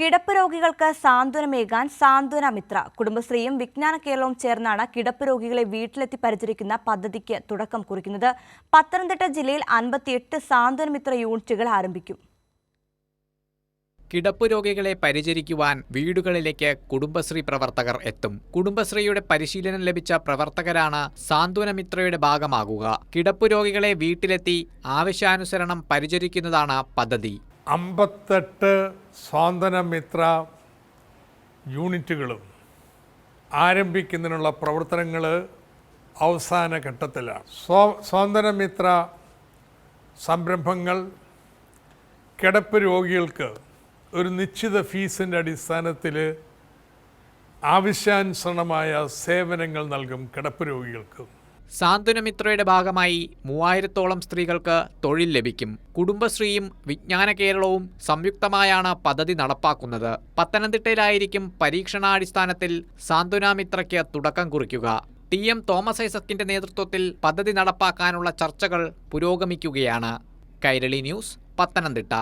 കിടപ്പ് രോഗികൾക്ക് സാന്ത്വനമേകാൻ സാന്ത്വന മിത്ര കുടുംബശ്രീയും വിജ്ഞാന കേരളവും ചേർന്നാണ് കിടപ്പ് രോഗികളെ വീട്ടിലെത്തി പരിചരിക്കുന്ന പദ്ധതിക്ക് തുടക്കം കുറിക്കുന്നത്. പത്തനംതിട്ട ജില്ലയിൽ 58 സാന്ത്വന മിത്ര യൂണിറ്റുകൾ ആരംഭിക്കും. കിടപ്പ് രോഗികളെ പരിചരിക്കുവാൻ വീടുകളിലേക്ക് കുടുംബശ്രീ പ്രവർത്തകർ എത്തും. കുടുംബശ്രീയുടെ പരിശീലനം ലഭിച്ച പ്രവർത്തകരാണ് സാന്ത്വനമിത്രയുടെ ഭാഗമാകുക. കിടപ്പ് രോഗികളെ വീട്ടിലെത്തി ആവശ്യാനുസരണം പരിചരിക്കുന്നതാണ് പദ്ധതി. 58 സാന്ത്വനമിത്ര യൂണിറ്റുകളും ആരംഭിക്കുന്നതിനുള്ള പ്രവർത്തനങ്ങൾ അവസാന ഘട്ടത്തിലാണ്. സാന്ത്വനമിത്ര സംരംഭങ്ങൾ കിടപ്പ് രോഗികൾക്ക് ഒരു നിശ്ചിത ഫീസിൻ്റെ അടിസ്ഥാനത്തിൽ ആവശ്യാനുസരണമായ സേവനങ്ങൾ നൽകും. കിടപ്പ് രോഗികൾക്ക് സാന്ത്വനമിത്രയുടെ ഭാഗമായി 3000-ഓളം സ്ത്രീകൾക്ക് തൊഴിൽ ലഭിക്കും. കുടുംബശ്രീയും വിജ്ഞാന കേരളവും സംയുക്തമായാണ് പദ്ധതി നടപ്പാക്കുന്നത്. പത്തനംതിട്ടയിലായിരിക്കും പരീക്ഷണാടിസ്ഥാനത്തിൽ സാന്ത്വനമിത്രയ്ക്ക് തുടക്കം കുറിക്കുക. TM തോമസ് ഐസക്കിന്റെ നേതൃത്വത്തിൽ പദ്ധതി നടപ്പാക്കാനുള്ള ചർച്ചകൾ പുരോഗമിക്കുകയാണ്. കൈരളി ന്യൂസ്, പത്തനംതിട്ട.